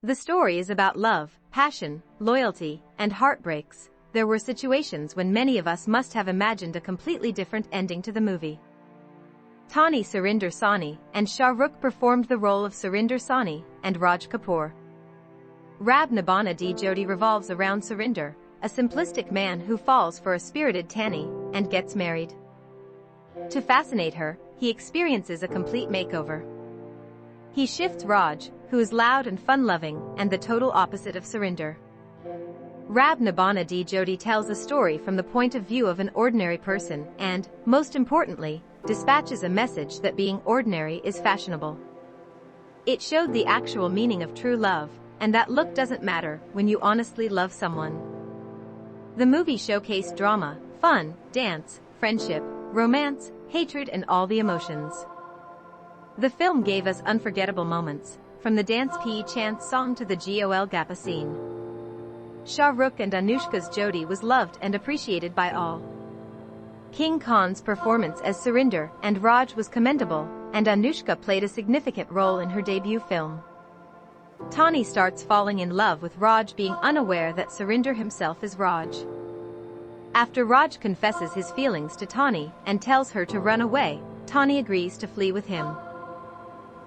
The story is about love, passion, loyalty, and heartbreaks. There were situations when many of us must have imagined a completely different ending to the movie. Taani Surinder Taani and Shah Rukh performed the role of Surinder Taani and Raj Kapoor. Bana Jodi revolves around Surinder, a simplistic man who falls for a spirited Taani and gets married. To fascinate her, he experiences a complete makeover. He shifts Raj, who is loud and fun-loving, and the total opposite of Surinder. Bana Jodi tells a story from the point of view of an ordinary person and, most importantly, dispatches a message that being ordinary is fashionable. It showed the actual meaning of true love, and that look doesn't matter when you honestly love someone. The movie showcased drama, fun, dance, friendship, romance, hatred, and all the emotions. The film gave us unforgettable moments, from the dance P chant song to the GOL Gappa scene. Shah Rukh and Anushka's Jodi was loved and appreciated by all. King Khan's performance as Surinder and Raj was commendable, and Anushka played a significant role in her debut film. Taani starts falling in love with Raj, being unaware that Surinder himself is Raj. After Raj confesses his feelings to Taani and tells her to run away, Taani agrees to flee with him.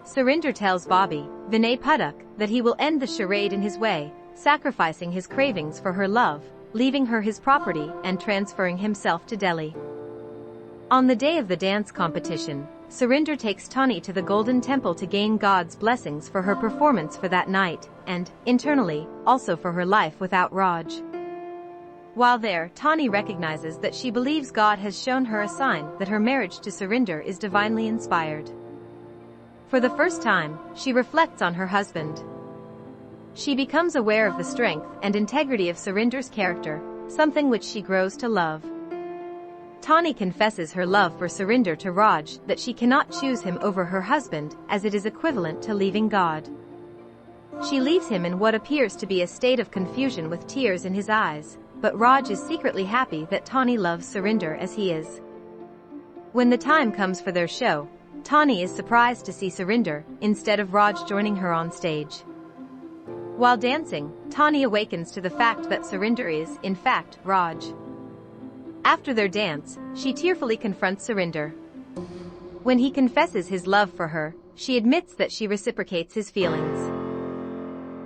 Surinder tells Bobby, Vinay Padak, that he will end the charade in his way, sacrificing his cravings for her love, leaving her his property and transferring himself to Delhi. On the day of the dance competition, Surinder takes Taani to the Golden Temple to gain God's blessings for her performance for that night, and, internally, also for her life without Raj. While there, Taani recognizes that she believes God has shown her a sign that her marriage to Surinder is divinely inspired. For the first time, she reflects on her husband. She becomes aware of the strength and integrity of Surinder's character, something which she grows to love. Taani confesses her love for Surinder to Raj, that she cannot choose him over her husband, as it is equivalent to leaving God. She leaves him in what appears to be a state of confusion with tears in his eyes, but Raj is secretly happy that Taani loves Surinder as he is. When the time comes for their show, Taani is surprised to see Surinder, instead of Raj joining her on stage. While dancing, Taani awakens to the fact that Surinder is, in fact, Raj. After their dance, she tearfully confronts Surinder. When he confesses his love for her, she admits that she reciprocates his feelings.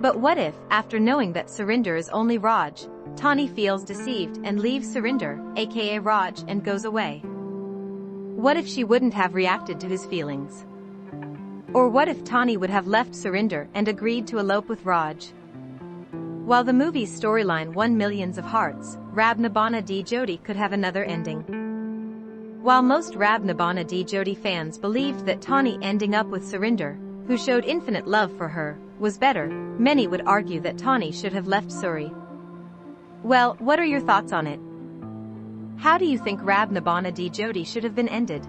But what if, after knowing that Surinder is only Raj, Taani feels deceived and leaves Surinder, aka Raj, and goes away? What if she wouldn't have reacted to his feelings? Or what if Taani would have left Surinder and agreed to elope with Raj? While the movie's storyline won millions of hearts, Bana Jodi could have another ending. While most Bana Jodi fans believed that Taani ending up with Surinder, who showed infinite love for her, was better, many would argue that Taani should have left Suri. Well, what are your thoughts on it? How do you think Bana Jodi should have been ended?